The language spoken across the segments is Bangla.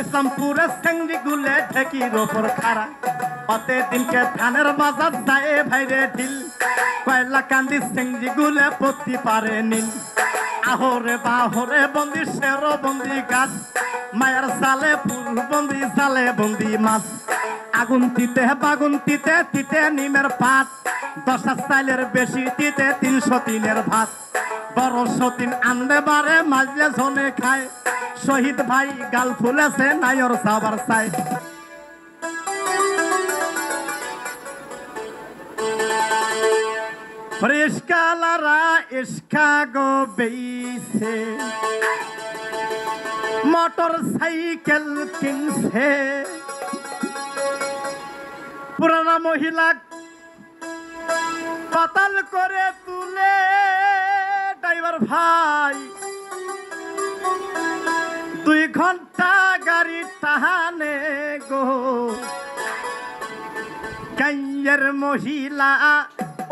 ইসলামপুরের সেঙ্গি গুলে ঢেকির ওপর খাড়া অতে দিনকে ধানের বাজার যায় ভাইরে ঢিল কয়লা কান্দি সেঙ্গি গুলে পত্তি পারে নীল আহরে বাহরে বন্দি শের বন্দি গাছ মায়ের সালে ফুল বন্দি সালে বন্দি মাছ আগুন তিতে বাগুন তিতে তিতে নিমের পাত 10 চাইলের বেশি তিতে 303 ভাত বড় সতীন আন্দে বারে মাঝলে ঝনে খায় শহীদ ভাই গাল ফুলেছে নাইর সাবার চাই রিস্কালারা ইস্কা গো বেইছে মোটর সাইকেল কিনছে পুরানা মহিলা পাতাল করে তুলে ড্রাইভার ভাই 2 ঘন্টা গাড়ি টাহানে গো গাইয়ের মহিলা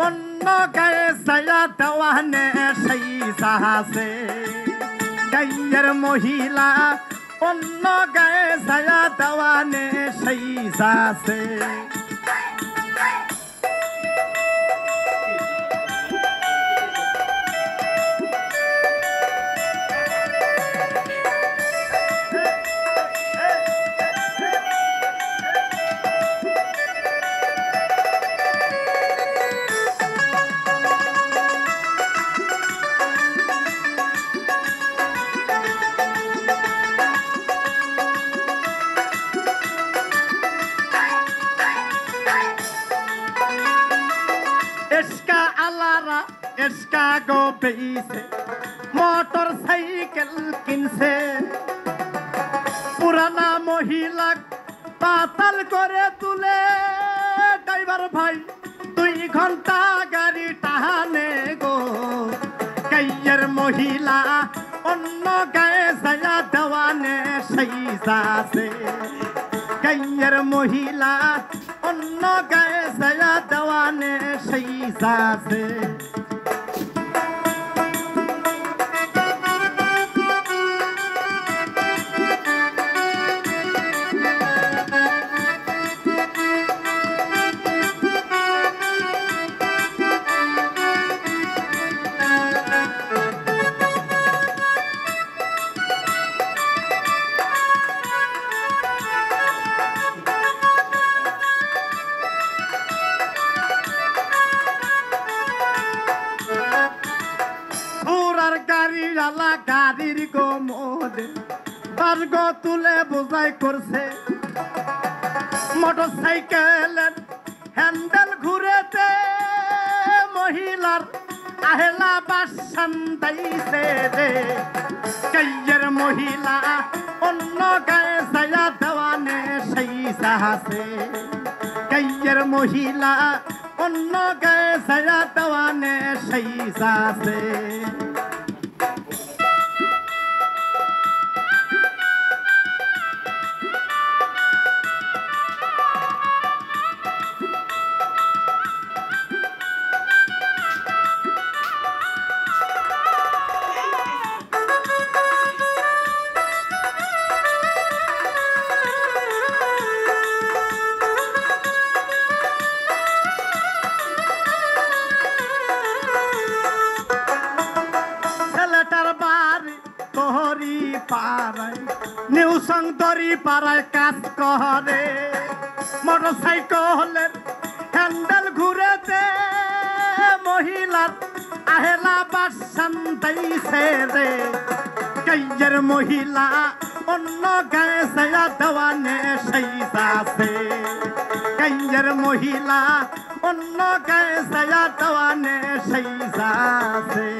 অন্য গায়ে ছায়া দেওয়ানে সেই সাহসে গাইয়ের মহিলা অন্য গায়ে ছায়া দেওয়ানে সেই সাহসে इसका गो बेइसे मोटर साइकिल किनसे पुराना महिला पाताल करे तुले ड्राइवर भाई 2 घंटा गाड़ी टाहाने गो गाइयर महिला অন্য গায়ে ছায়া দেওয়ানে সেই সাসে গাইয়ের মহিলা অন্য গায়ে ছায়া দেওয়ানে সেই সাসে গাড়ির গো মোদে তার গো তুলে বোঝাই করছে মোটর সাইকেলের হ্যান্ডেল ঘুরেতে মহিলার আহেলা বাসন দাইছে রে গাইয়ের মহিলা অন্য গায়ে ছায়া দেওয়ানে সেই সাহসে গাইয়ের মহিলা অন্য গায়ে ছায়া দেওয়ানে সেই সাহসে নিউ সংদরি পাড়ায় কাজ করে মোটর সাইকেলের হ্যান্ডেল ঘুরেতে মহিলার আহেলা বাসন দাইছে রে গাইয়ের মহিলা অন্য গায়ে ছায়া দেওয়ানে সেই সাসে গাইয়ের মহিলা অন্য গায়ে ছায়া দেওয়ানে সেই সাসে